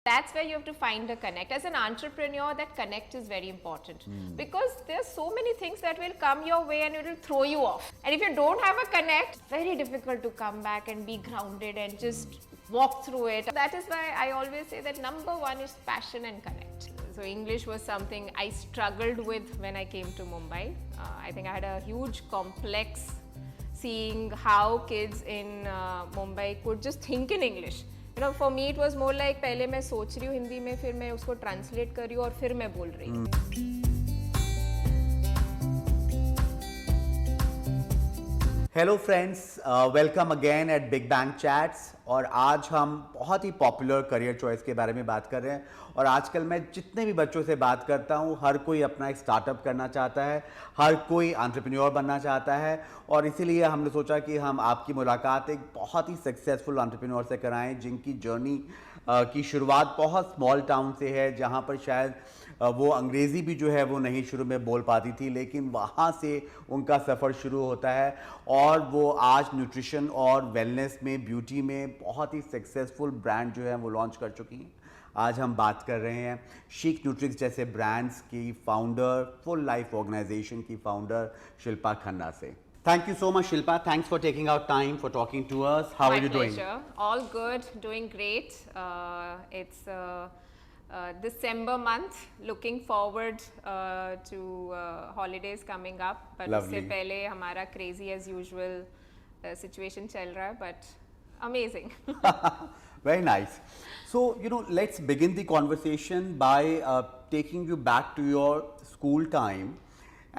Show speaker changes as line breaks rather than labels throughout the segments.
That's where you have to find a connect. As an entrepreneur, that connect is very important because there's so many things that will come your way and it will throw you off. And if you don't have a connect, it's very difficult to come back and be grounded and just walk through it. That is why I always say that number one is passion and connect. So English was something I struggled with when I came to Mumbai. I think I had a huge complex seeing how kids in Mumbai could just think in English. You know, for me it was more like पहले मैं सोच रही हूँ हिंदी में, फिर मैं उसको translate कर रही हूँ और फिर मैं बोल रही हूँ.
Hello friends, welcome again at big bang chats. और आज हम बहुत ही पॉपुलर करियर चॉइस के बारे में बात कर रहे हैं. और आजकल मैं जितने भी बच्चों से बात करता हूँ, हर कोई अपना एक स्टार्टअप करना चाहता है, हर कोई एंटरप्रेन्योर बनना चाहता है. और इसीलिए हमने सोचा कि हम आपकी मुलाकात एक बहुत ही सक्सेसफुल एंटरप्रेन्योर से कराएं जिनकी जर्नी की शुरुआत बहुत स्मॉल टाउन से है, जहाँ पर शायद वो अंग्रेज़ी भी जो है वो नहीं शुरू में बोल पाती थी, लेकिन वहाँ से उनका सफ़र शुरू होता है और वो आज न्यूट्रिशन और वेलनेस में, ब्यूटी में बहुत ही सक्सेसफुल ब्रांड जो है वो लॉन्च कर चुकी हैं. आज हम बात कर रहे हैं शीक न्यूट्रिक्स जैसे ब्रांड्स की फाउंडर, फुल लाइफ ऑर्गेनाइजेशन की फाउंडर शिल्पा खन्ना से. Thank you so much, Shilpa. Thanks for taking out time for talking to us. How are you doing?
My pleasure. All good, doing great. It's December month. Looking forward to holidays coming up. But
Lovely.
उससे पहले हमारा crazy as usual situation चल रहा है, but amazing.
Very nice. So, let's begin the conversation by taking you back to your school time.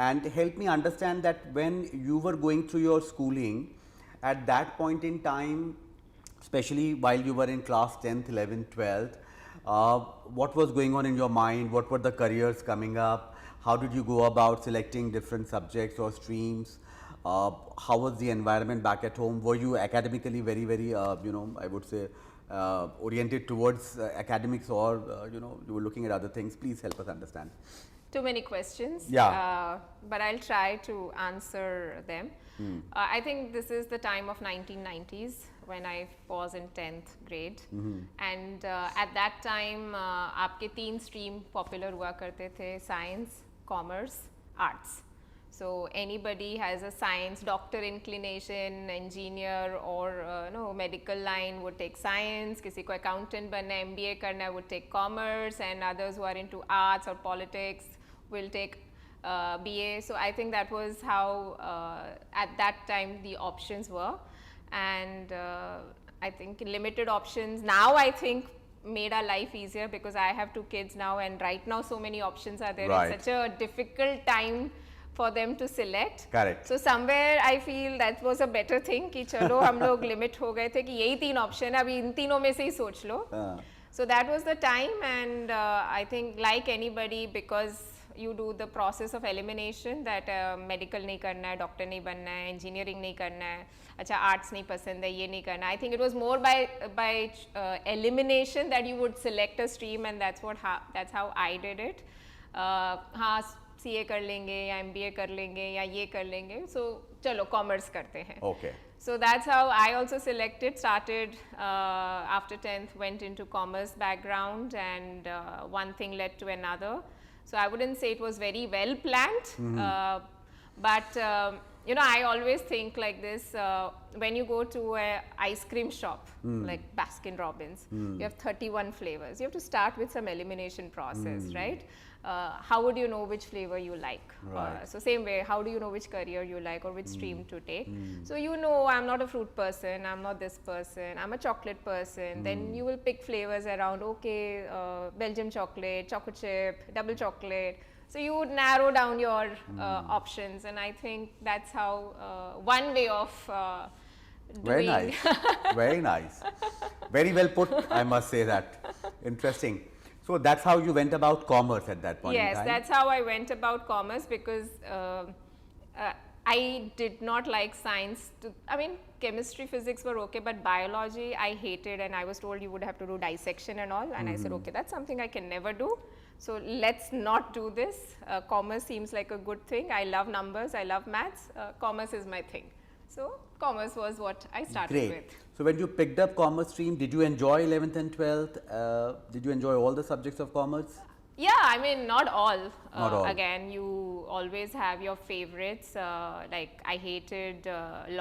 And help me understand that when you were going through your schooling, at that point in time, especially while you were in class 10th, 11th, 12th, what was going on in your mind? What were the careers coming up? How did you go about selecting different subjects or streams? How was the environment back at home? Were you academically very, very, I would say, oriented towards academics, or, you were looking at other things? Please help us understand.
Too many questions,
yeah.
But I'll try to answer them. I think this is the time of 1990s when I was in 10th grade. And at that time, आपके 3 stream popular हुआ करते थे: science, commerce, arts. So anybody has a science, doctor inclination, engineer or medical line would take science. किसी को accountant बनना है, MBA करना है, would take commerce, and others who are into arts or politics will take BA. So I think that was how at that time the options were, and I think limited options. Now I think made our life easier because I have 2 kids now, and right now so many options are there.
Right.
It's such a difficult time for them to select.
Correct.
So somewhere I feel that was a better thing कि चलो हम लोग limit हो गए थे कि यही 3 option है, अभी इन तीनों में से ही सोच लो. So that was the time, and I think like anybody, because you do the process of elimination that medical नहीं करना है, doctor नहीं बनना है, engineering नहीं करना है, अच्छा arts नहीं पसंद है, ये नहीं करना. I think it was more by elimination that you would select a stream, and that's how I did it. हाँ, CA कर लेंगे या MBA कर लेंगे या ये कर लेंगे, so चलो commerce करते हैं.
Okay.
So that's how I also selected, started after 10th, went into commerce background, and one thing led to another. So I wouldn't say it was very well planned, but I always think like this, when you go to an ice cream shop like Baskin Robbins, you have 31 flavors. You have to start with some elimination process, right? How would you know which flavor you like?
Right.
So same way, how do you know which career you like or which stream to take? So I'm not a fruit person, I'm not this person, I'm a chocolate person. Then you will pick flavors around, okay, Belgium chocolate, choco chip, double chocolate. So you would narrow down your options, and I think that's how one way of doing.
Very nice. Very nice. Very well put, I must say that. Interesting. So that's how you went about commerce at that point in time?
Yes, that's how I went about commerce, because I did not like science. Chemistry, physics were okay, but biology I hated, and I was told you would have to do dissection and all, and I said, okay, that's something I can never do. So let's not do this. Commerce seems like a good thing. I love numbers, I love maths. Commerce is my thing. So commerce was what I started
Great.
with.
So when you picked up commerce stream, did you enjoy 11th and 12th? Did you enjoy all the subjects of commerce?
Yeah, I mean, not all.
Not all.
Again, you always have your favorites. Like, I hated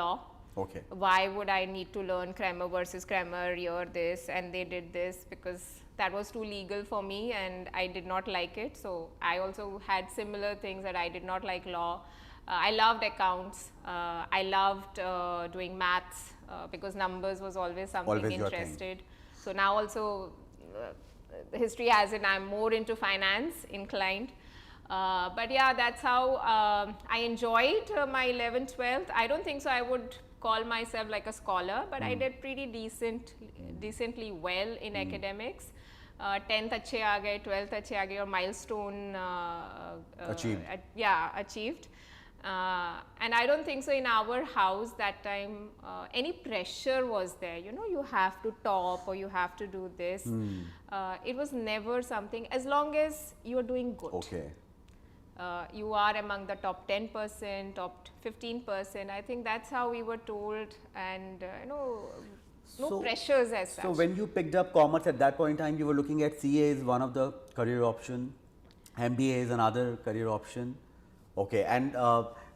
law.
Okay.
Why would I need to learn Kramer versus Kramer, year this, and they did this, because that was too legal for me and I did not like it. So I also had similar things, that I did not like law. I loved accounts. I loved doing maths because numbers was always something
Always your thing.
interested. So now also history has it, I'm more into finance inclined. But yeah, that's how I enjoyed my 11th, 12th. I don't think so I would call myself like a scholar, but I did pretty decently well in academics. 10th अच्छे आ गए, 12th अच्छे आ गए, और milestone
Achieved.
Achieved. And I don't think so in our house that time any pressure was there, you know, you have to top or you have to do this. It was never something, as long as you are doing good.
Okay.
You are among the top 10%, top 15%. I think that's how we were told, and no pressures as such.
So when you picked up commerce at that point in time, you were looking at CA as one of the career option, MBA is another career option. Okay, and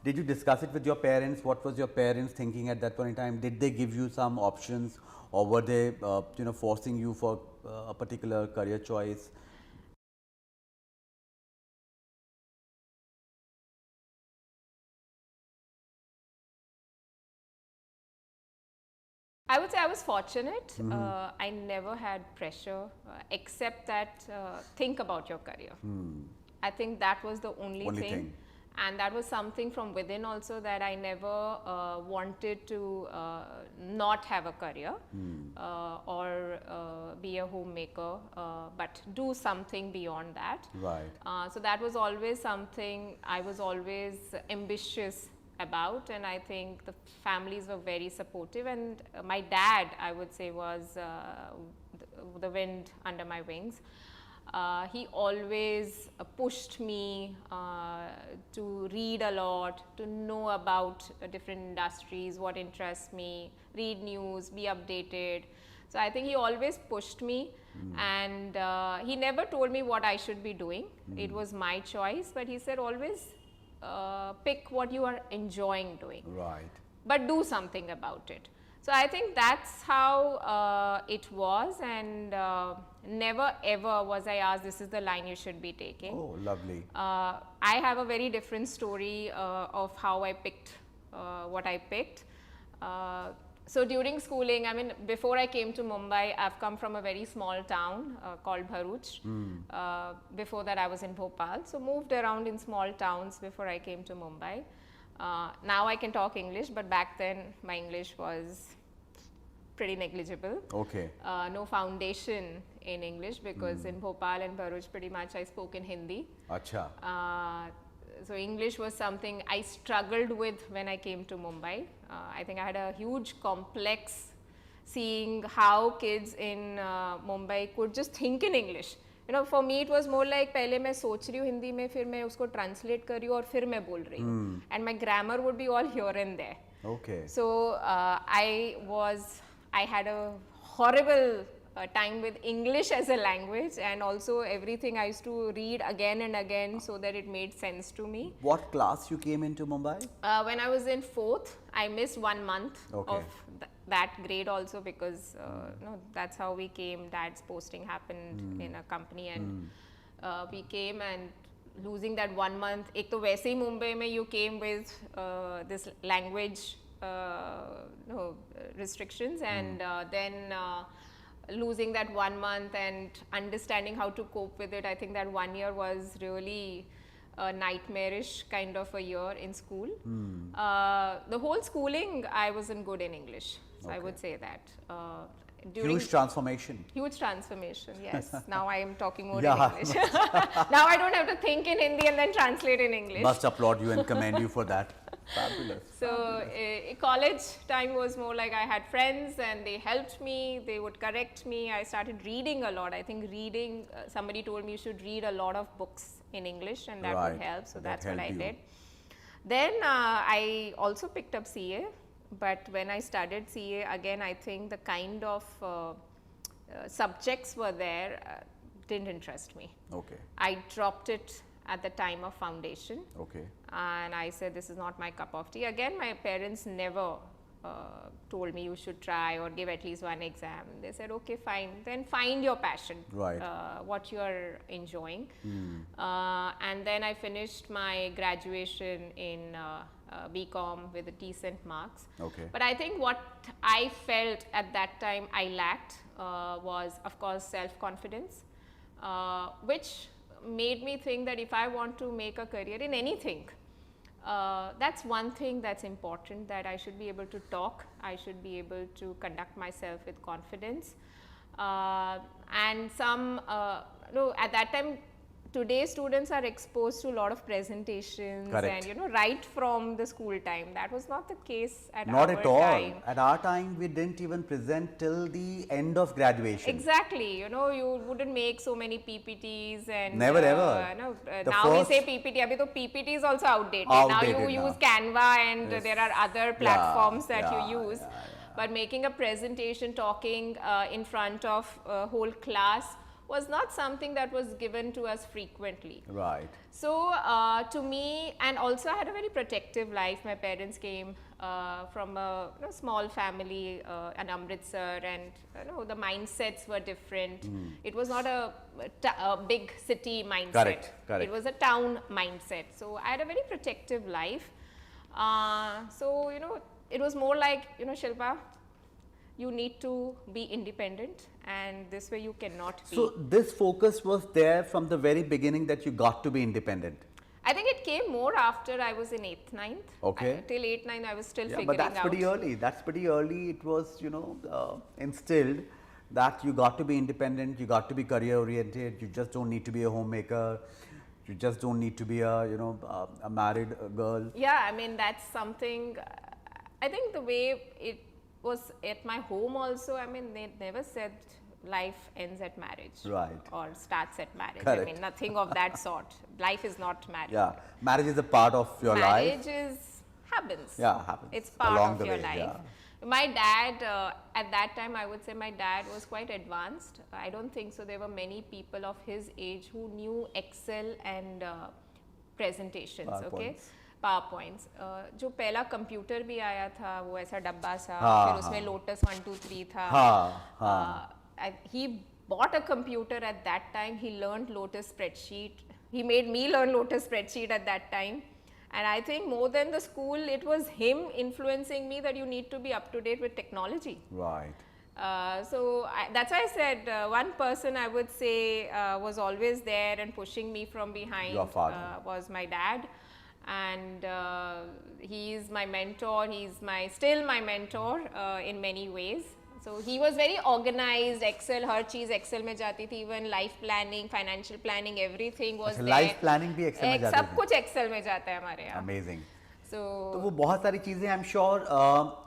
did you discuss it with your parents? What was your parents thinking at that point in time? Did they give you some options, or were they forcing you for a particular career choice?
I would say I was fortunate. I never had pressure, except that think about your career. I think that was the only thing. And that was something from within also, that I never wanted to not have a career or be a homemaker, but do something beyond that.
Right.
So that was always something I was always ambitious about, and I think the families were very supportive, and my dad, I would say, was the wind under my wings. He always pushed me to read a lot, to know about different industries, what interests me, read news, be updated. So I think he always pushed me, and he never told me what I should be doing. It was my choice, but he said always pick what you are enjoying doing.
Right.
But do something about it. So I think that's how it was, and never ever was I asked, this is the line you should be taking.
Oh, lovely.
I have a very different story of how I picked what I picked. So during schooling, I mean, before I came to Mumbai, I've come from a very small town called Bharuch. Before that, I was in Bhopal. So moved around in small towns before I came to Mumbai. Now I can talk English, but back then my English was pretty negligible.
Okay.
No foundation in English, because in Bhopal and Bharuch pretty much I spoke in Hindi.
Acha.
So English was something I struggled with when I came to Mumbai. I think I had a huge complex seeing how kids in Mumbai could just think in English. You know, for me it was more like पहले मैं सोच रही हूँ हिंदी में, फिर मैं उसको translate कर रही हूँ और फिर मैं बोल रही हूँ. And my grammar would be all here and there.
Okay.
So I had a horrible time with English as a language, and also everything I used to read again and again so that it made sense to me.
What class you came into Mumbai?
When I was in 4th, I missed 1 month of that grade also, because that's how we came. Dad's posting happened in a company, and we came, and losing that 1 month, ek to वैसे ही मुंबई में you came with this language restrictions, and then losing that 1 month and understanding how to cope with it. I think that 1 year was really a nightmarish kind of a year in school. The whole schooling I wasn't good in English, so I would say that.
Huge transformation.
Huge transformation, yes. Now I am talking more in English. Now I don't have to think in Hindi and then translate in English.
Must applaud you and commend you for that. Fabulous.
So college time was more like I had friends and they helped me, they would correct me. I started reading a lot. I think reading, somebody told me you should read a lot of books in English, and that would help. So that's what I did. Then I also picked up CA, but when I studied CA, again, I think the kind of subjects were there didn't interest me.
Okay.
I dropped it at the time of foundation.
Okay.
And I said, this is not my cup of tea. Again, my parents never told me you should try or give at least one exam. They said, okay, fine, then find your passion,
Right.
what you are enjoying. And then I finished my graduation in BCom with decent marks.
Okay.
But I think what I felt at that time I lacked was, of course, self-confidence, which made me think that if I want to make a career in anything, that's one thing that's important, that I should be able to talk, I should be able to conduct myself with confidence. And some, at that time, today's students are exposed to a lot of presentations.
Correct.
And right from the school time. That was not the case at
Not
our
at all.
time.
At our time, we didn't even present till the end of graduation.
Exactly. You wouldn't make so many PPTs and
Never ever. The
now we
first-
say PPT. Abhi to PPT is also outdated.
Outdated
now you
now.
use Canva and
Yes.
there are other platforms that
yeah,
you use.
yeah.
But making a presentation, talking in front of a whole class was not something that was given to us frequently.
Right.
So to me, and also I had a very protective life. My parents came from a small family in Amritsar, and the mindsets were different. It was not a big city mindset.
Correct, correct.
It was a town mindset. So I had a very protective life. So it was more like, Shilpa, you need to be independent, and this way you cannot be.
So this focus was there from the very beginning, that you got to be independent.
I think it came more after I was in 8th, 9th.
Okay.
Till 8th, 9th, I was still
Yeah,
figuring
but that's
out.
pretty early. That's pretty early. It was, instilled that you got to be independent, you got to be career oriented, you just don't need to be a homemaker, you just don't need to be a married girl.
Yeah, I mean, that's something, I think the way it was at my home also, I mean, they never said life ends at marriage.
Right.
Or starts at marriage.
Correct.
I mean, nothing of that sort. Life is not marriage.
Yeah, marriage is a part of your life.
Marriage happens.
Yeah, happens.
It's part
along
of
the
your
way,
life.
yeah.
My dad, at that time, I would say my dad was quite advanced. I don't think so. There were many people of his age who knew Excel and presentations. Okay. PowerPoints. जो पहला computer भी आया था, वो ऐसा डब्बा सा, फिर उसमें लोटस 1 2 3 था. He bought a computer at that time. He learned Lotus spreadsheet. He made me learn Lotus spreadsheet at that time. And I think more than the school, it was him influencing me that you need to be up to date with technology.
Right.
So that's why I said one person I would say was always there and pushing me from behind.
Your father.
Was my dad. And he is my mentor. He's still my mentor in many ways. So he was very organized. Excel, हर चीज Excel में जाती थी. Even life planning, financial planning, everything was there.
Life planning भी Excel में जाती
सब
थी.
कुछ Excel में जाता है हमारे यहाँ.
Amazing.
So
तो वो बहुत सारी चीजें I'm sure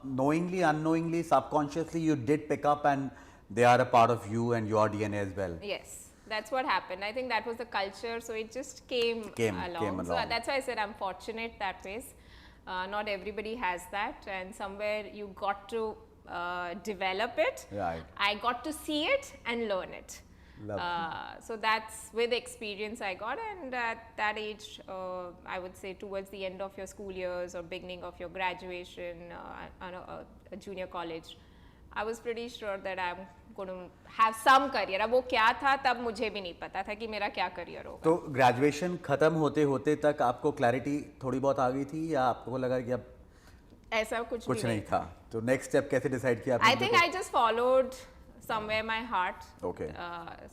knowingly, unknowingly, subconsciously you did pick up, and they are a part of you and your DNA as well.
yes. That's what happened. I think that was the culture, so it just came along. So that's why I said I'm fortunate that way. Not everybody has that, and somewhere you got to develop it.
Right.
I got to see it and learn it. So that's with experience I got, and at that age, I would say towards the end of your school years or beginning of your graduation, a junior college, I was pretty sure that I'm going to have some career. अब वो क्या था तब मुझे भी नहीं पता था कि मेरा क्या career होगा.
तो ग्रेजुएशन खत्म होते होते तक आपको क्लैरिटी थोड़ी बहुत आ गई थी, या आपको लगा कि अब
ऐसा कुछ भी
नहीं था? तो नेक्स्ट स्टेप कैसे डिसाइड किया आपने?
I think I just followed somewhere my heart.
Okay.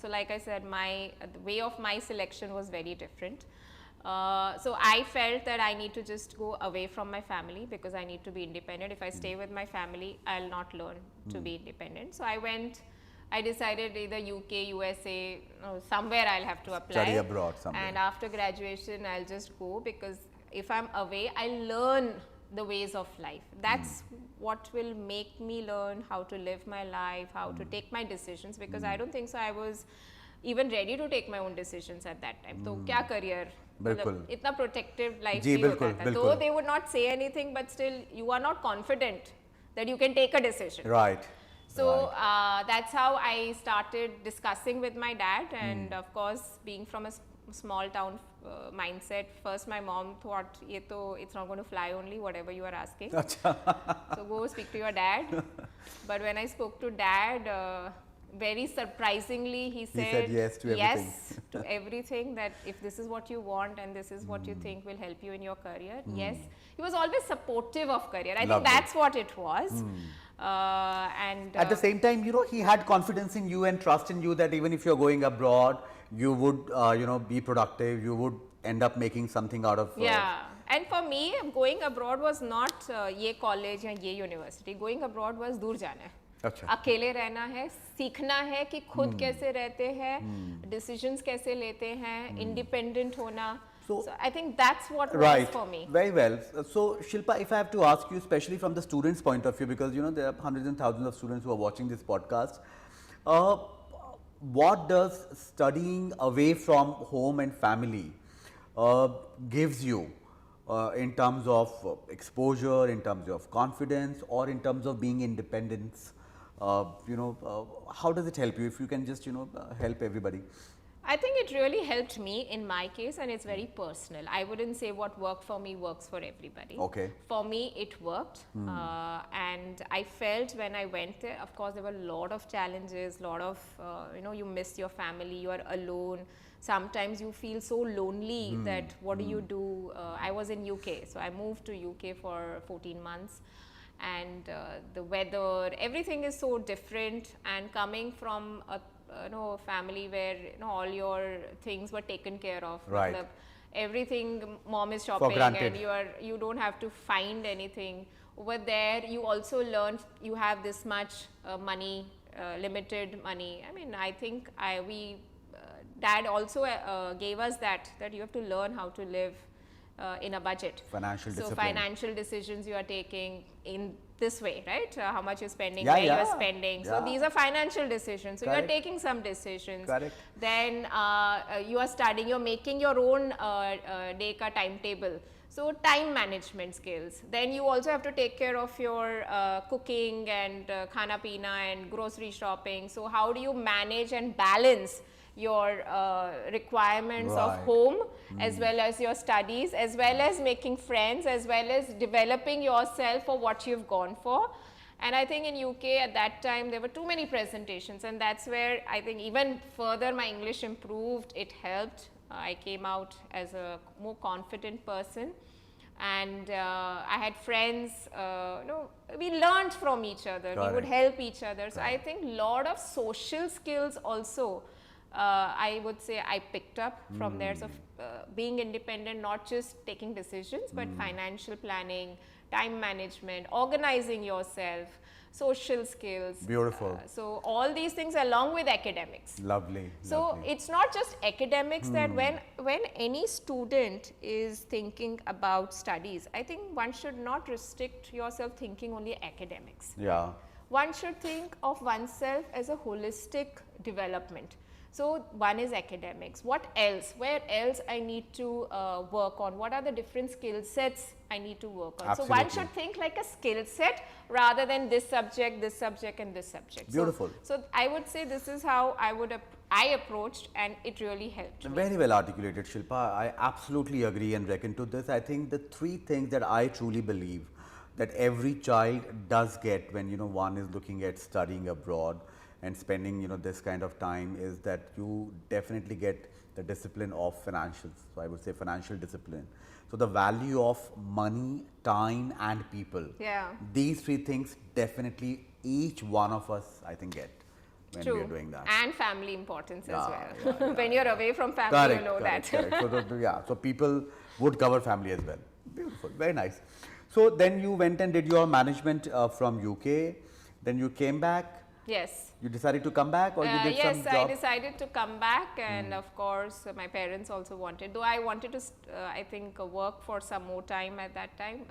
So like I said, the way of my selection was very different. So I felt that I need to just go away from my family because I need to be independent. If I stay with my family, I'll not learn to be independent. So I decided either UK, USA, somewhere I'll have to apply.
Study abroad somewhere.
And after graduation, I'll just go, because if I'm away, I'll learn the ways of life. That's what will make me learn how to live my life, how to take my decisions, because I don't think so I was even ready to take my own decisions at that time. तो क्या career?
बिल्कुल.
इतना protective life
जी,
भी
बिल्कुल,
होता था.
बिल्कुल.
Though they would not say anything, but still you are not confident that you can take a decision.
Right.
So that's how I started discussing with my dad, and of course, being from a small town mindset, first my mom thought, it's not going to fly only, whatever you are asking. So go speak to your dad. But when I spoke to dad, very surprisingly, he said
yes to everything.
Yes to everything, that if this is what you want and this is what you think will help you in your career, yes. He was always supportive of career. I think that's what it was. And
at the same time, he had confidence in you and trust in you that even if you're going abroad, you would, be productive, you would end up making something out of
yeah. And for me, going abroad was not ye college or ye university. Going abroad was दूर जाना है.
अच्छा.
अकेले रहना है, सीखना है कि खुद कैसे रहते हैं, decisions कैसे लेते हैं, independent होना. So I think that's what was for me.
Very well. So Shilpa, if I have to ask you, especially from the students' point of view, because there are hundreds and thousands of students who are watching this podcast, what does studying away from home and family gives you in terms of exposure, in terms of confidence, or in terms of being independent? How does it help you? If you can just help everybody.
I think it really helped me in my case, and it's very personal. I wouldn't say what worked for me works for everybody.
Okay.
For me, it worked. And I felt when I went there, of course, there were a lot of challenges, lot of, you miss your family, you are alone. Sometimes you feel so lonely that what do you do? I was in UK, so I moved to UK for 14 months. And the weather, everything is so different, and coming from a family where all your things were taken care of.
Right.
Everything, mom is shopping and you don't have to find anything. Over there, you also learn you have this much money, limited money. I mean, I think dad also gave us that you have to learn how to live in a budget.
Financial discipline.
So financial decisions you are taking in this way, right? How much you're spending,
where
you're spending. So these are financial decisions. So you are taking some decisions.
Correct.
Then you are studying, you're making your own day ka timetable. So time management skills. Then you also have to take care of your cooking and khana pina and grocery shopping. So how do you manage and balance your requirements of home as well as your studies, as well as making friends, as well as developing yourself for what you've gone for. And I think in UK at that time there were too many presentations, and that's where I think even further my English improved. It helped. I came out as a more confident person, and I had friends, we learned from each other. We would help each other. So I think lot of social skills also I would say I picked up from there. So being independent, not just taking decisions, but financial planning, time management, organizing yourself, social skills.
Beautiful.
So all these things along with academics.
Lovely.
So it's not just academics that when any student is thinking about studies, I think one should not restrict yourself thinking only academics.
Yeah.
One should think of oneself as a holistic development. So one is academics. What else? Where else I need to work on? What are the different skill sets I need to work on?
Absolutely.
So one should think like a skill set rather than this subject and this subject.
Beautiful.
So I would say this is how I approached, and it really helped me.
Very well articulated, Shilpa. I absolutely agree and reckon to this. I think the three things that I truly believe that every child does get when one is looking at studying abroad and spending this kind of time is that you definitely get the discipline of financials. So I would say financial discipline. So the value of money, time and people.
Yeah.
These three things definitely each one of us I think get when we are doing that.
And family importance as well. When you're away from family,
correct,
you know
correct,
that.
Correct. So people would cover family as well. Beautiful, very nice. So then you went and did your management from UK, then you came back.
Yes.
You decided to come back, or you did some job?
Yes, I decided to come back, and of course my parents also wanted, though I wanted to I think work for some more time at that time.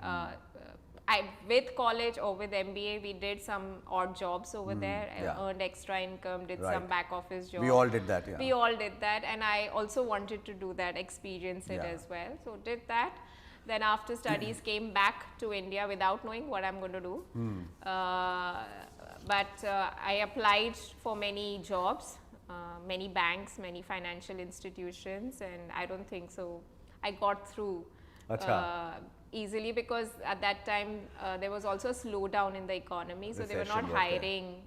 With college or with MBA, we did some odd jobs over there. I earned extra income, did some back office job.
We all did that,
We all did that, and I also wanted to do that, experience it as well. So did that. Then after studies came back to India without knowing what I'm going to do. But I applied for many jobs, many banks, many financial institutions, and I don't think so I got through easily, because at that time there was also a slowdown in the economy, so they were not hiring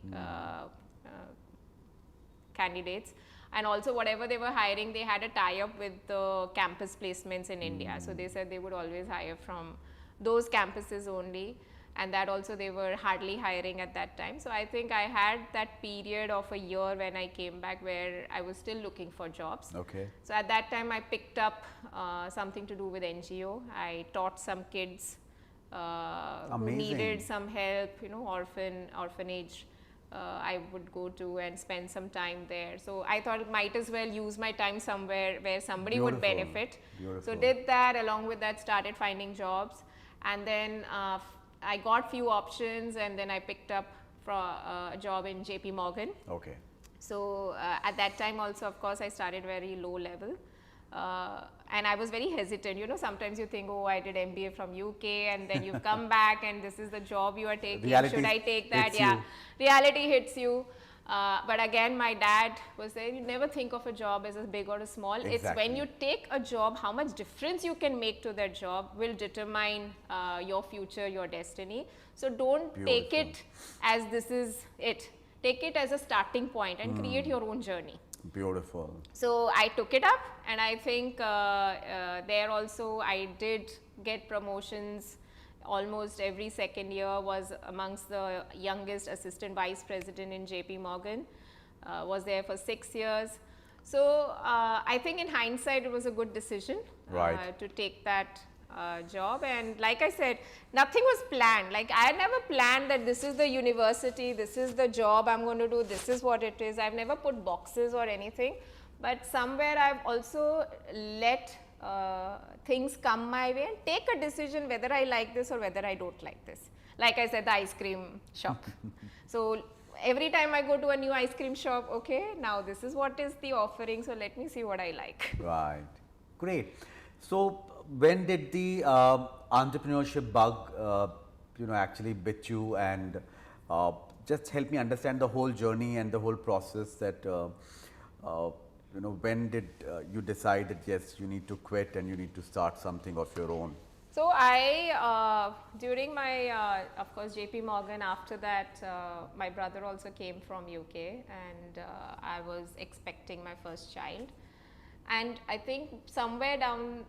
candidates. And also whatever they were hiring, they had a tie-up with the campus placements in India. So they said they would always hire from those campuses only, and that also they were hardly hiring at that time. So I think I had that period of a year when I came back where I was still looking for jobs.
Okay.
So at that time I picked up something to do with NGO. I taught some kids who needed some help, you know, orphanage. I would go to and spend some time there. So I thought it might as well use my time somewhere where somebody would benefit. So did that, along with that started finding jobs, and then I got few options, and then I picked up a job in JP Morgan.
Okay.
So at that time also, of course, I started very low level. And I was very hesitant. You know, sometimes you think, oh, I did MBA from UK, and then you've come back and this is the job you are taking.
Reality
should I take that? Yeah, reality hits you. But again, my dad was saying, you never think of a job as a big or a small. It's when you take a job, how much difference you can make to that job will determine your future, your destiny. So don't take it as this is it. Take it as a starting point and create your own journey.
Beautiful.
So I took it up, and I think there also I did get promotions. Almost every second year, was amongst the youngest assistant vice president in JP Morgan, was there for 6 years. So I think in hindsight it was a good decision to take that job. And like I said, nothing was planned. Like I never planned that this is the university, this is the job I'm going to do, this is what it is. I've never put boxes or anything, but somewhere I've also let things come my way and take a decision whether I like this or whether I don't like this. Like I said, the ice cream shop. So every time I go to a new ice cream shop, okay, now this is what is the offering, so let me see what I like.
Right. Great. So when did the entrepreneurship bug actually bit you, and just help me understand the whole journey and the whole process that when did you decide that yes, you need to quit and you need to start something of your own?
So I, during my, of course, JP Morgan, after that, my brother also came from UK, and I was expecting my first child. And I think somewhere down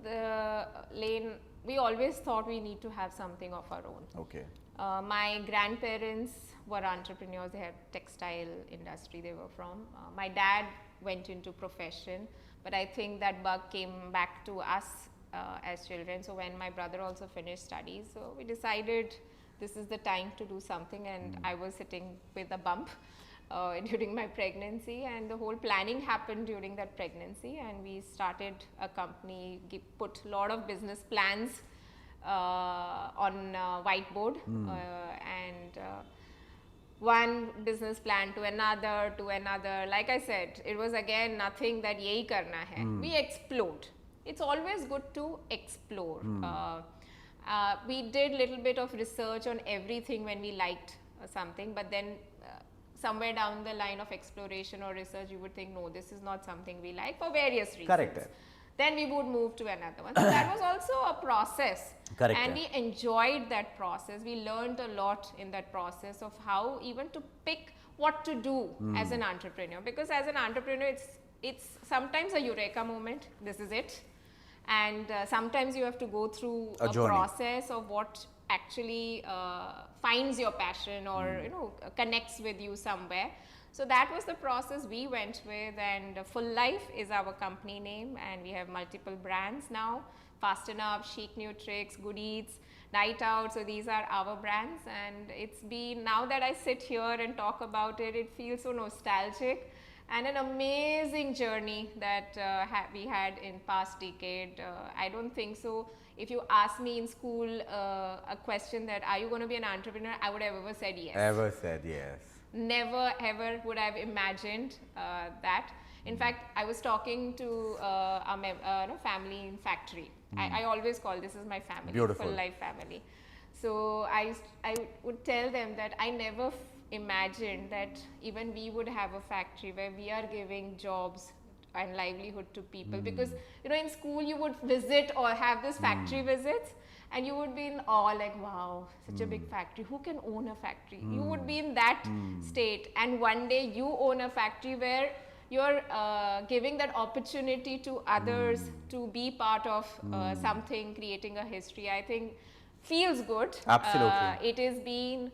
the lane, we always thought we need to have something of our own.
Okay.
My grandparents were entrepreneurs. They had textile industry they were from. My dad went into profession, but I think that bug came back to us as children. So when my brother also finished studies, so we decided this is the time to do something, and I was sitting with a bump during my pregnancy, and the whole planning happened during that pregnancy, and we started a company, put a lot of business plans on whiteboard, and one business plan to another. Like I said, it was again nothing that yehi karna hai. We explored. It's always good to explore. We did little bit of research on everything when we liked something, but then somewhere down the line of exploration or research, you would think, no, this is not something we like for various reasons.
Correct.
Then we would move to another one. So that was also a process.
Correct.
And we enjoyed that process. We learned a lot in that process of how even to pick what to do as an entrepreneur. Because as an entrepreneur, it's sometimes a eureka moment. This is it. And sometimes you have to go through a process of what actually finds your passion or connects with you somewhere. So that was the process we went with, and Fullife is our company name, and we have multiple brands now. Fasten Up, Chic Nutrix, Good Eats, Night Out. So these are our brands, and it's been, now that I sit here and talk about it, it feels so nostalgic. And an amazing journey that we had in past decade. I don't think so. If you ask me in school a question that are you going to be an entrepreneur, I would have ever said yes.
Ever said yes.
Never ever would I have imagined that. In fact, I was talking to family in factory. I always call this is my family,
Beautiful.
full life family. So I would tell them that I never imagined that even we would have a factory where we are giving jobs and livelihood to people, because in school you would visit or have this factory visits and you would be in awe, like, wow, such a big factory, who can own a factory? You would be in that state, and one day you own a factory where you're giving that opportunity to others to be part of something, creating a history. I think feels good.
Absolutely.
It has been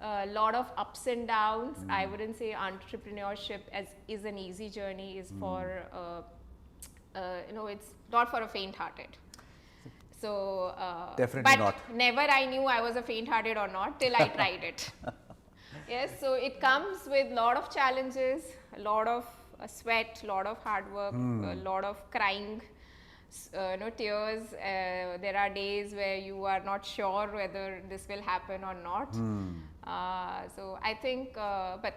a lot of ups and downs. I wouldn't say entrepreneurship is an easy journey. Is for it's not for a faint-hearted. So
Definitely
but
not.
never I knew I was a faint-hearted or not till I tried it. Yes, so it comes with a lot of challenges, a lot of sweat, a lot of hard work, a lot of crying. Tears. There are days where you are not sure whether this will happen or not. So I think, but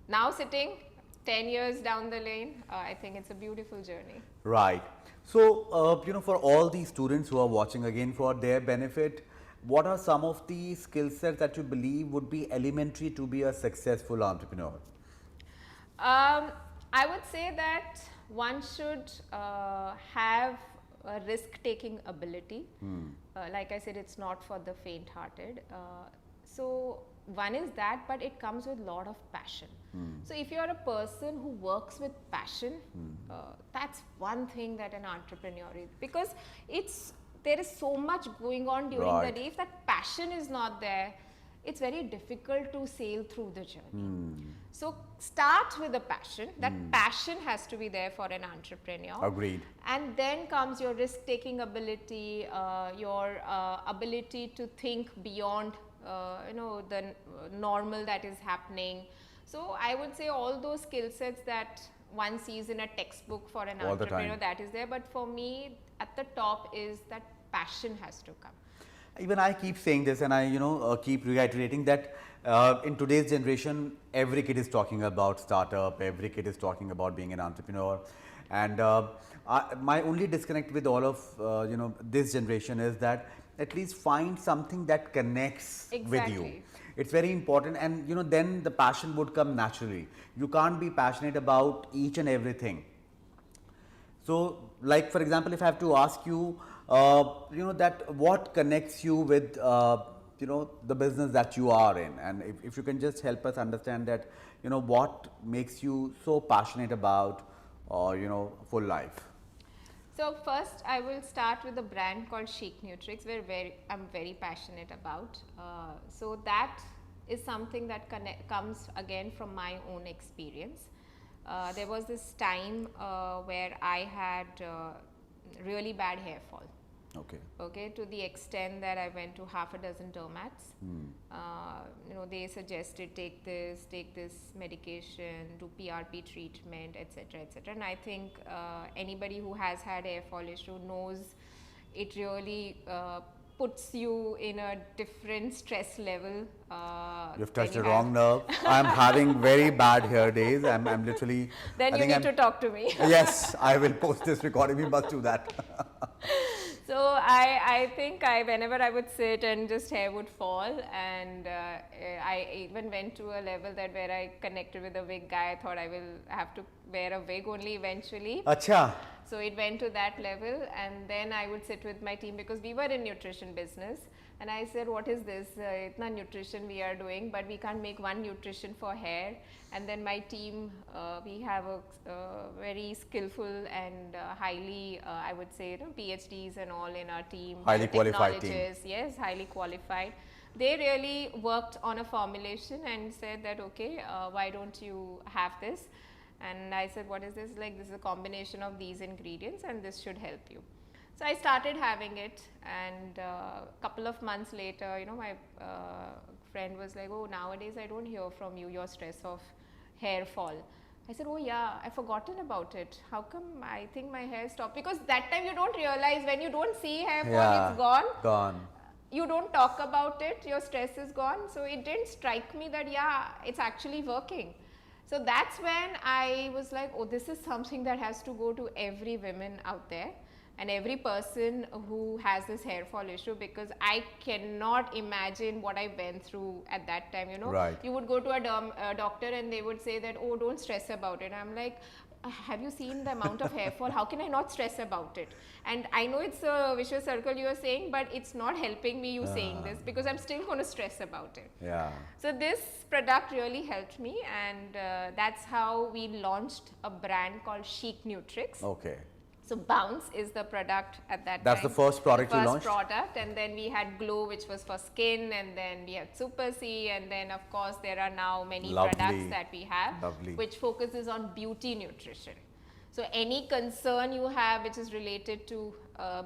now sitting 10 years down the lane, I think it's a beautiful journey.
Right. So, for all these students who are watching, again, for their benefit, what are some of the skill sets that you believe would be elementary to be a successful entrepreneur?
I would say that one should have a risk-taking ability. Like I said, it's not for the faint-hearted. So one is that, but it comes with a lot of passion. So if you're a person who works with passion, that's one thing that an entrepreneur is, because there is so much going on during the day. If that passion is not there, it's very difficult to sail through the journey. So start with a passion. That passion has to be there for an entrepreneur.
Agreed.
And then comes your risk-taking ability, your ability to think beyond the normal that is happening. So I would say all those skill sets that one sees in a textbook for an entrepreneur, that is there. But for me, at the top is that passion has to come.
Even I keep saying this, and I keep reiterating that in today's generation, every kid is talking about startup, every kid is talking about being an entrepreneur, and my only disconnect with all of this generation is that at least find something that connects with you. It's very important, and then the passion would come naturally. You can't be passionate about each and everything. So, like for example, if I have to ask you, that what connects you with the business that you are in, and if you can just help us understand that what makes you so passionate about Full Life.
So first I will start with a brand called Chic Nutrix, where I'm very passionate about. So that is something that comes again from my own experience. There was this time where I had really bad hair fall. Okay, to the extent that I went to half a dozen dermats. They suggested take this medication, do PRP treatment, etc., etc. And I think anybody who has had hair fall issue knows it really puts you in a different stress level.
You've touched the wrong nerve. I'm having very bad hair days. I'm literally.
Then you need to talk to me.
Yes, I will post this recording. We must do that.
So I think whenever I would sit and just hair would fall, and I even went to a level that where I connected with a wig guy. I thought I will have to wear a wig only eventually.
Acha.
So it went to that level, and then I would sit with my team, because we were in nutrition business, and I said, what is this? Itna nutrition we are doing, but we can't make one nutrition for hair. And then my team, we have a very skillful and highly, I would say, PhDs and all in our team.
Highly qualified team.
Yes, highly qualified. They really worked on a formulation and said that, okay, why don't you have this? And I said, what is this? Like, this is a combination of these ingredients and this should help you. So I started having it, and a couple of months later, my friend was like, oh, nowadays I don't hear from you your stress of hair fall. I said, oh yeah, I've forgotten about it. How come I think my hair stopped? Because that time you don't realize, when you don't see hair fall, it's gone.
Gone.
You don't talk about it, your stress is gone. So it didn't strike me that, yeah, it's actually working. So that's when I was like, oh, this is something that has to go to every woman out there and every person who has this hair fall issue, because I cannot imagine what I went through at that time, you know.
Right.
You would go to a doctor and they would say that, oh, don't stress about it. I'm like, have you seen the amount of hair fall? How can I not stress about it? And I know it's a vicious circle you are saying, but it's not helping me, you saying this, because I'm still going to stress about it.
Yeah.
So this product really helped me, and that's how we launched a brand called Chic Nutrix.
Okay.
So Bounce is the product at that time.
That's the first product you launched?
First product, and then we had Glow, which was for skin, and then we had Super C, and then of course there are now many products that we have, which focuses on beauty nutrition. So any concern you have which is related to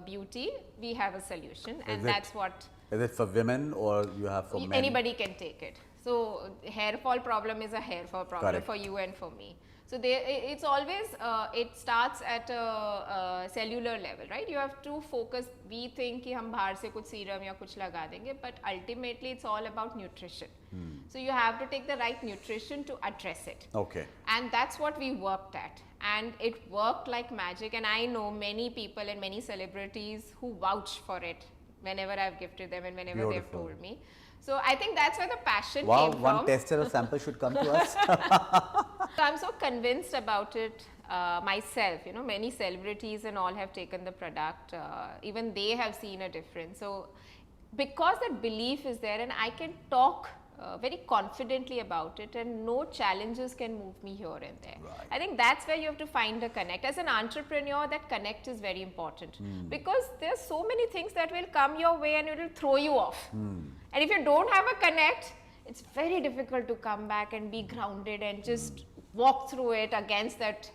beauty, we have a solution, and that's what.
Is it for women or you have for men?
Anybody can take it. So hair fall problem is a hair fall problem for you and for me. So it's always, it starts at a cellular level, right? You have to focus. We think कि हम बाहर से कुछ serum या कुछ लगा देंगे, but ultimately it's all about nutrition. So you have to take the right nutrition to address it.
Okay.
And that's what we worked at. And it worked like magic. And I know many people and many celebrities who vouch for it whenever I've gifted them and whenever they've told me. So I think that's where the passion came from.
Wow, one tester or sample should come to us.
So I'm so convinced about it myself. You know, many celebrities and all have taken the product. Even they have seen a difference. So because that belief is there, and I can talk very confidently about it, and no challenges can move me here and there.
Right.
I think that's where you have to find a connect. As an entrepreneur, that connect is very important, because there's so many things that will come your way and it will throw you off. And if you don't have a connect, it's very difficult to come back and be grounded and just walk through it against that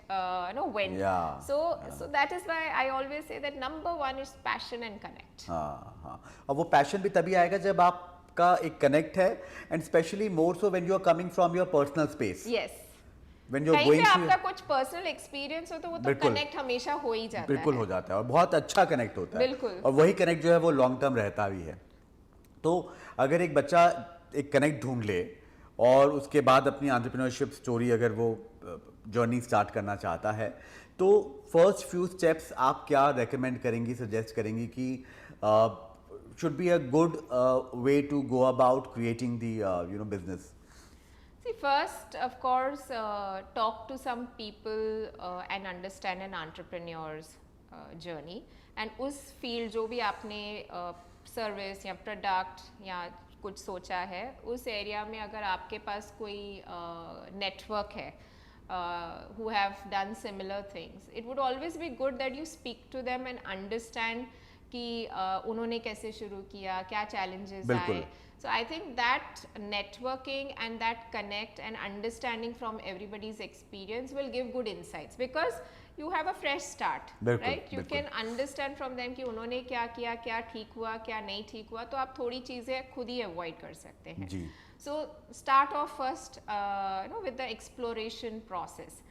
wind.
Yeah.
So that is why I always say that number one is passion and connect.
हाँ. और वो passion भी तभी आएगा जब आपका एक connect है, and especially more so when you are coming from your personal space.
Yes.
When you're
कहीं
going
पे
through.
आपका कुछ पर्सनल एक्सपीरियंस हो तो वो तो कनेक्ट हमेशा हो ही जाता है.
बिल्कुल हो जाता है और बहुत अच्छा कनेक्ट होता है.
बिल्कुल.
और वही कनेक्ट जो है वो लॉन्ग टर्म रहता भी है. तो अगर एक बच्चा एक कनेक्ट ढूंढ ले और उसके बाद अपनी एंटरप्रेन्योरशिप स्टोरी अगर वो जर्नी स्टार्ट करना चाहता है, तो फर्स्ट फ्यू स्टेप्स आप क्या रेकमेंड करेंगी, सजेस्ट करेंगी कि should be a good way to go about creating the business?
See, first, of course, talk to some people and understand an entrepreneur's journey. And उस field जो भी आपने service या product या कुछ सोचा है, उस area में अगर आपके पास कोई network है who have done similar things, it would always be good that you speak to them and understand कि उन्होंने कैसे शुरू किया, क्या challenges आए. So I think that networking and that connect and understanding from everybody's experience will give good insights, because you have a fresh start, right? You can understand from them कि उन्होंने क्या किया, क्या ठीक हुआ, क्या नहीं ठीक हुआ, तो आप थोड़ी चीजें खुद ही avoid कर सकते हैं. So start off first, with the exploration process.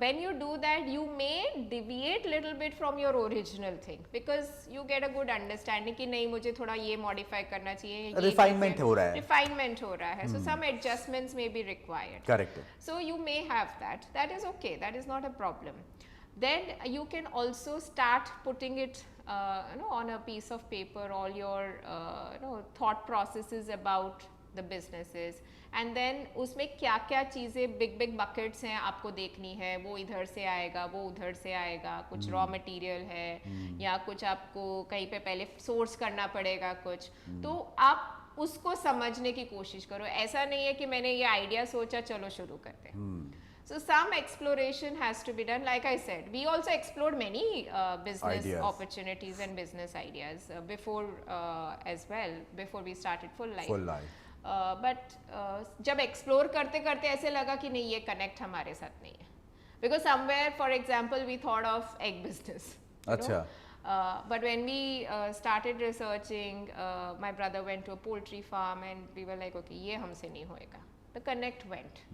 When you do that, you may deviate little bit from your original thing, because you get a good understanding कि नहीं मुझे थोड़ा ये modify करना चाहिए,
refinement हो रहा है,
refinement हो रहा है. So some adjustments may be required.
Correct.
So you may have that. That is okay. That is not a problem. Then you can also start putting it on a piece of paper, all your thought processes about the businesses, and then उसमें क्या क्या चीज़ें big buckets हैं आपको देखनी है, वो इधर से आएगा, वो उधर से आएगा, कुछ raw material है या कुछ आपको कहीं पे pहले source करना पड़ेगा कुछ, तो आप उसको समझने की कोशिश करो. ऐसा नहीं है कि मैंने ये idea सोचा चलो शुरू करते हैं. So some exploration has to be done. Like I said, we also explored many business opportunities and business ideas before as well, before we started Fullife. But जब explore करते करते ऐसे लगा कि नहीं ये connect हमारे साथ नहीं है, because somewhere, for example, we thought of egg business. अच्छा. But when we started researching, my brother went to a poultry farm and we were like, okay, ये हमसे नहीं होएगा. The connect went.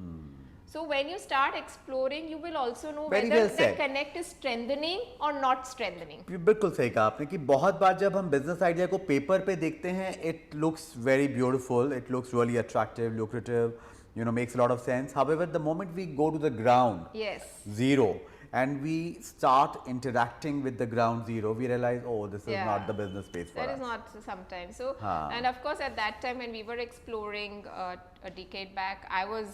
So when you start exploring, you will also know whether that connect is strengthening or not strengthening.
बिल्कुल सही कहा आपने कि बहुत बार जब हम बिजनेस आइडिया को पेपर पे देखते हैं, it looks very beautiful, it looks really attractive, lucrative, makes a lot of sense. However, the moment we go to the ground
Yes.
zero and we start interacting with the ground zero, we realize, oh, this is
Yeah.
not the business space for
That
us.
is not sometimes. So,
Haan.
and of course, at that time when we were exploring a decade back, I was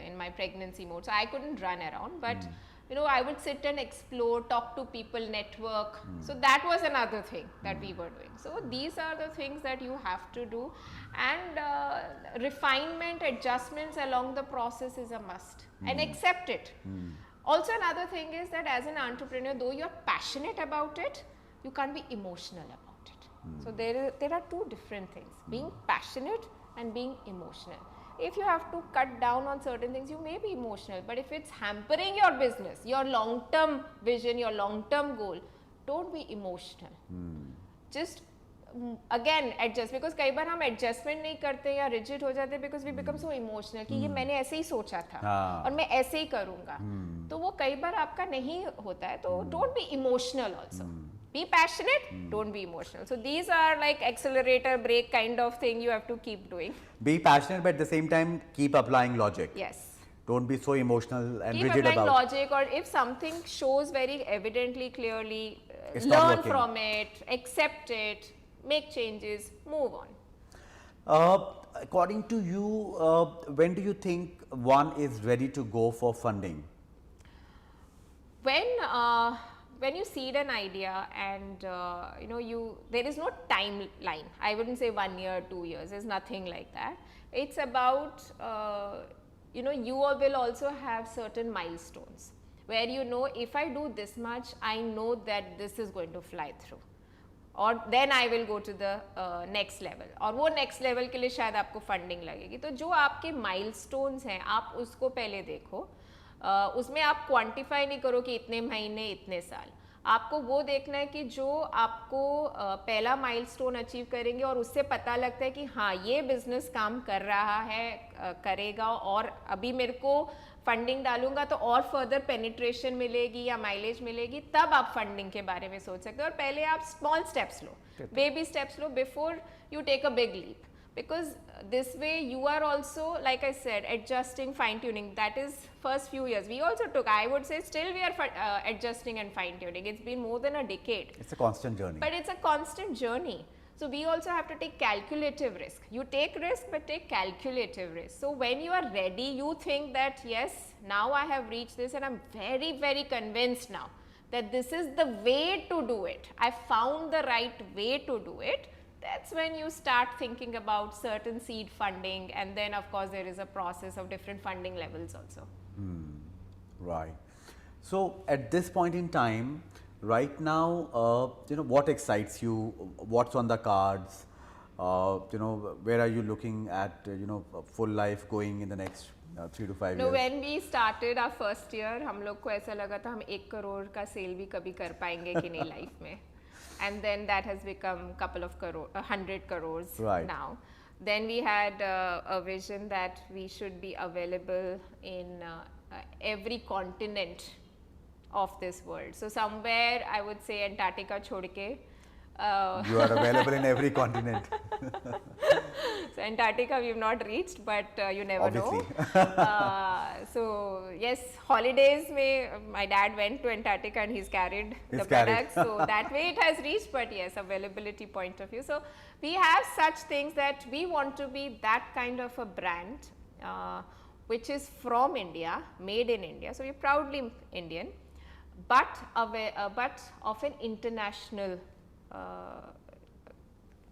in my pregnancy mode, so I couldn't run around. But I would sit and explore, talk to people, network. So that was another thing that we were doing. So these are the things that you have to do, and refinement, adjustments along the process is a must, and accept it. Also, another thing is that as an entrepreneur, though you're passionate about it, you can't be emotional about it. So there are two different things, being passionate and being emotional. If you have to cut down on certain things, you may be emotional, but if it's hampering your business, your long-term vision, your long-term goal, don't be emotional. Just again adjust, because कई बार हम adjustment नहीं करते या rigid हो जाते because we become so emotional कि ये मैंने ऐसे ही सोचा था और मैं ऐसे ही करूँगा, तो वो कई बार आपका नहीं होता है. तो don't be emotional also. Be passionate, don't be emotional. So these are like accelerator, brake kind of thing you have to keep doing.
Be passionate, but at the same time, keep applying logic.
Yes.
Don't be so emotional and
Keep
rigid
applying
about
logic, or if something shows very evidently, clearly,
It's not
learn
working.
from it, accept it, make changes, move on.
According to you, when do you think one is ready to go for funding?
When you seed an idea and there is no timeline. I wouldn't say 1 year, 2 years. There's nothing like that. It's about you will also have certain milestones where if I do this much, I know that this is going to fly through, और then I will go to the next level, और वो next level के लिए शायद आपको funding लगेगी. तो जो आपके milestones हैं, आप उसको पहले देखो. उसमें आप क्वांटिफाई नहीं करो कि इतने महीने इतने साल. आपको वो देखना है कि जो आपको पहला माइलस्टोन अचीव करेंगे और उससे पता लगता है कि हाँ ये बिजनेस काम कर रहा है, करेगा, और अभी मेरे को फंडिंग डालूंगा तो और फर्दर पेनिट्रेशन मिलेगी या माइलेज मिलेगी, तब आप फंडिंग के बारे में सोच सकते हो. और पहले आप स्मॉल स्टेप्स लो, बेबी स्टेप्स लो before you take a big leap. Because this way you are also, like I said, adjusting, fine tuning. That is first few years. We also took, I would say still we are adjusting and fine tuning. It's been more than a decade.
It's a constant journey.
But it's a constant journey. So we also have to take calculative risk. You take risk, but take calculative risk. So when you are ready, you think that yes, now I have reached this and I'm very, very convinced now that this is the way to do it. I found the right way to do it. That's when you start thinking about certain seed funding, and then of course there is a process of different funding levels also.
Right. So at this point in time, right now, what excites you? What's on the cards? Where are you looking at, full life going in the next 3 to 5
No,
years?
when we started our first year, हम लोग को ऐसा लगा था हम 1 करोड़ का cell भी कभी कर पाएंगे कि नहीं लाइफ में. And then that has become couple of 100 crores
right.
now. Then we had a vision that we should be available in every continent of this world. So somewhere I would say Antarctica chhod ke.
You are available in every continent.
So Antarctica we have not reached, but you never
Obviously.
know. So yes, holidays my dad went to Antarctica and he's carried the products. So that way it has reached, but yes, availability point of view. So we have such things that we want to be that kind of a brand which is from India, made in India. So we're proudly Indian, but of an international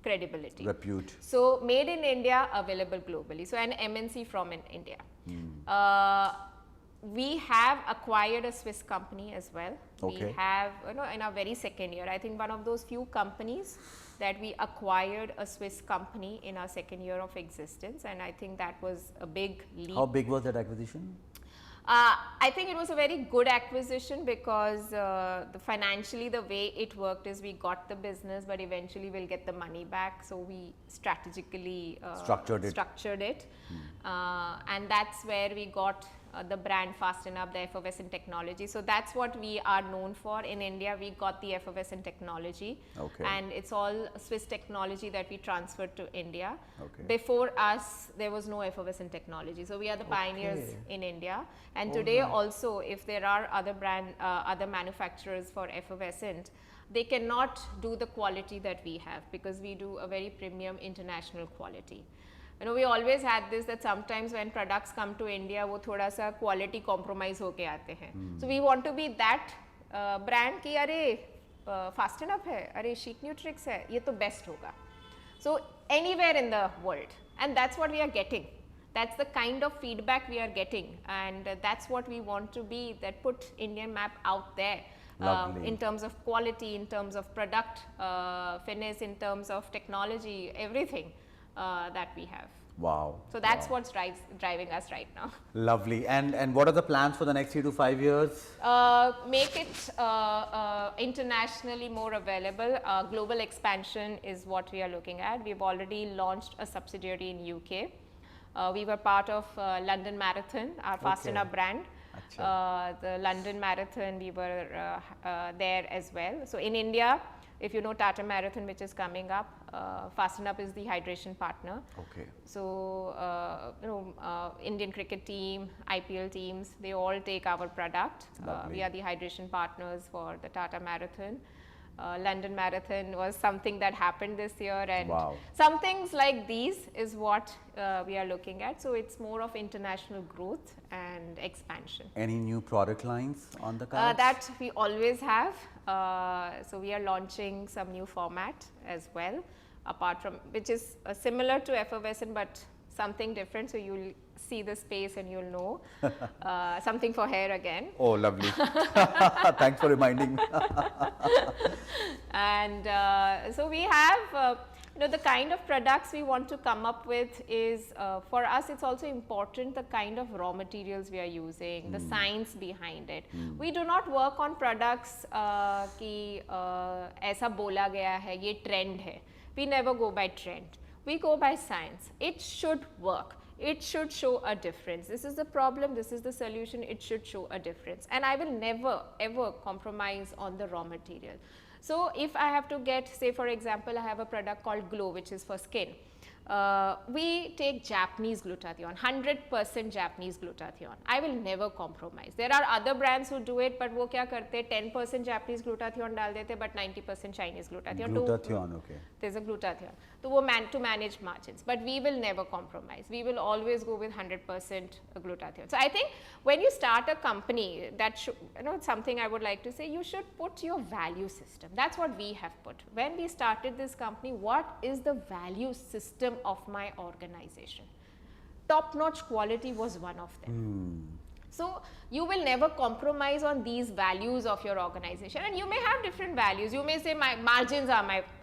credibility,
repute.
So made in India, available globally. So an MNC from in India. We have acquired a Swiss company as well.
Okay.
We have, in our very second year, I think one of those few companies that we acquired a Swiss company in our second year of existence, and I think that was a big leap.
How big was that acquisition?
I think it was a very good acquisition because financially the way it worked is we got the business, but eventually we'll get the money back. So we strategically structured it. And that's where we got the brand Fast Enough, the effervescent technology. So that's what we are known for. In India, we got the effervescent technology, and it's all Swiss technology that we transferred to India. Before us, there was no effervescent technology. So we are the pioneers in India. And today also, if there are other manufacturers for effervescent, they cannot do the quality that we have, because we do a very premium international quality. You know, we always had this, that sometimes when products come to India, वो थोड़ा सा quality compromise होके आते हैं. So we want to be that brand कि अरे Fast Enough है, अरे Chic Nutrix है, ये तो best होगा. So anywhere in the world, and that's what we are getting. That's the kind of feedback we are getting, and that's what we want to be, that put Indian map out there. In terms of quality, in terms of product fitness, in terms of technology, everything that we have.
Wow.
So that's what's driving us right now.
Lovely. And what are the plans for the next 3 to 5 years?
Make it internationally more available. Global expansion is what we are looking at. We've already launched a subsidiary in UK. We were part of London Marathon, our Fast Enough brand. The London Marathon, we were there as well. So in India, if you know Tata Marathon, which is coming up, Fast Enough is the hydration partner. So Indian cricket team, IPL teams, they all take our product. We are the hydration partners for the Tata Marathon. London Marathon was something that happened this year, and some things like these is what we are looking at. So it's more of international growth and expansion.
Any new product lines on the cards?
That we always have. So we are launching some new format as well, apart from, which is similar to effervescent but something different. So you'll see the space and you'll know. Something for hair again.
Oh, lovely. Thanks for reminding me.
And so we have, the kind of products we want to come up with is, for us, it's also important the kind of raw materials we are using, the science behind it. We do not work on products कि ऐसा बोला गया है, ये trend है. We never go by trend. We go by science. It should work. It should show a difference. This is the problem, this is the solution, it should show a difference. And I will never ever compromise on the raw material. So if I have to get, say for example, I have a product called Glow, which is for skin. We take Japanese glutathione, 100% Japanese glutathione. I will never compromise. There are other brands who do it, but वो क्या करते हैं, 10% Japanese glutathione डाल देते, but 90% Chinese glutathione.
Glutathione, okay.
There's a glutathione. So वो to manage margins, but we will never compromise. We will always go with 100% glutathione. So I think when you start a company, that should, it's something I would like to say, you should put your value system. That's what we have put. When we started this company, what is the value system of my organization? Top-notch quality was one of them. So you will never compromise on these values of your organization, and you may have different values. You may say my margins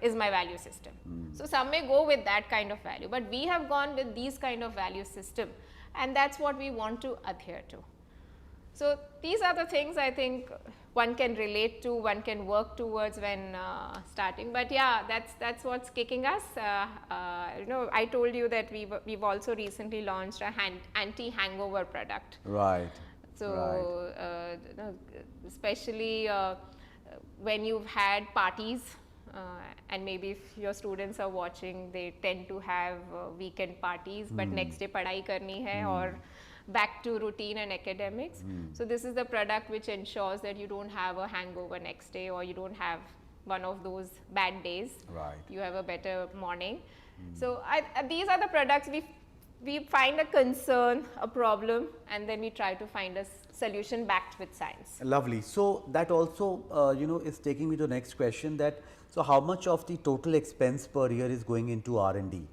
is my value system. So some may go with that kind of value, but we have gone with these kind of value system, and that's what we want to adhere to. So these are the things I think one can relate to, one can work towards when starting. But yeah, that's what's kicking us. I told you that we've also recently launched a anti-hangover product.
Right.
So especially when you've had parties, and maybe if your students are watching, they tend to have weekend parties, but next day padai karni hai or back to routine and academics. So this is the product which ensures that you don't have a hangover next day, or you don't have one of those bad days.
Right.
You have a better morning. So these are the products we find a concern, a problem, and then we try to find a solution backed with science.
Lovely. So that also, is taking me to the next question, that so how much of the total expense per year is going into R&D?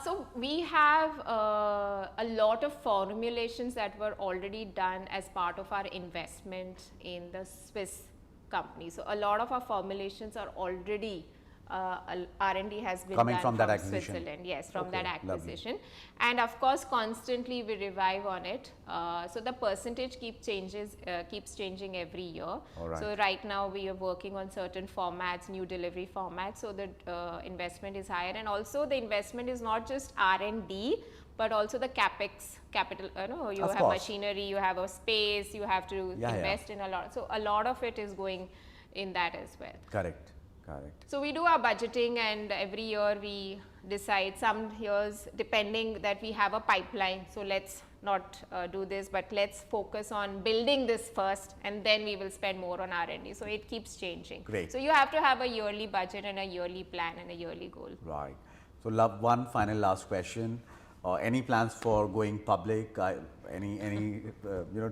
So we have a lot of formulations that were already done as part of our investment in the Swiss company. So a lot of our formulations are already R&D has been
coming
done
from that acquisition.
Switzerland, yes, from that acquisition. Lovely. And of course, constantly we revive on it. So the percentage keeps changing every year.
Right.
So right now we are working on certain formats, new delivery formats. So the investment is higher, and also the investment is not just R&D, but also the capex capital. You
Of
have
course.
machinery, you have a space, you have to invest in a lot. So a lot of it is going in that as well.
Correct.
So we do our budgeting, and every year we decide. Some years, depending that we have a pipeline, so let's not do this, but let's focus on building this first, and then we will spend more on R&D. So it keeps changing.
Great.
So you have to have a yearly budget and a yearly plan and a yearly goal.
Right. So one final last question. Any plans for going public? Any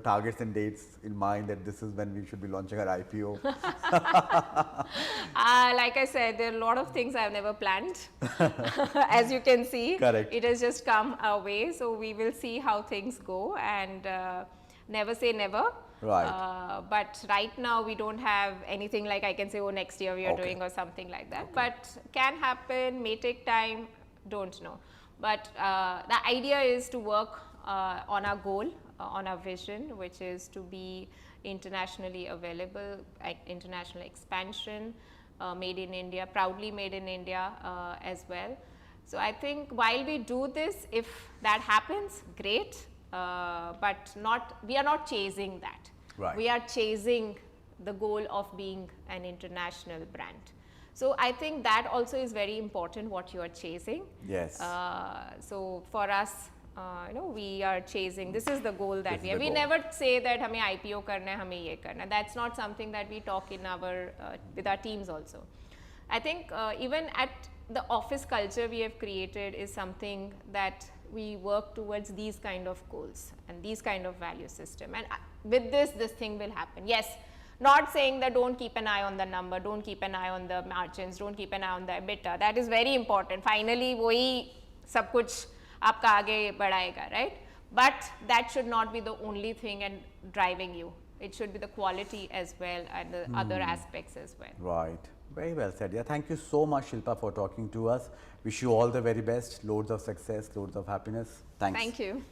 targets and dates in mind that this is when we should be launching our IPO?
Like I said, there are a lot of things I've never planned. As you can see,
Correct.
It has just come our way. So we will see how things go, and never say never.
Right.
But right now we don't have anything like I can say, oh, next year we are doing or something like that. But can happen, may take time, don't know. But the idea is to work on our goal, on our vision, which is to be internationally available, international expansion, made in India, proudly made in India as well. So I think while we do this, if that happens, great, but we are not chasing that.
Right.
We are chasing the goal of being an international brand. So I think that also is very important, what you are chasing.
Yes.
So for us, we are chasing. This is the goal that we have. We
goal.
never say that हमें IPO करना है, हमें ये करना. That's not something that we talk in our with our teams also. I think even at the office culture we have created is something that we work towards these kind of goals and these kind of value system. And with this thing will happen. Yes. Not saying that don't keep an eye on the number, don't keep an eye on the margins, don't keep an eye on the EBITDA. That is very important. Finally, वही सब कुछ आपका आगे बढ़ाएगा, right? But that should not be the only thing and driving you. It should be the quality as well and the other aspects as well.
Right. Very well said. Yeah. Thank you so much, Shilpa, for talking to us. Wish you all the very best. Loads of success, loads of happiness. Thanks.
Thank you.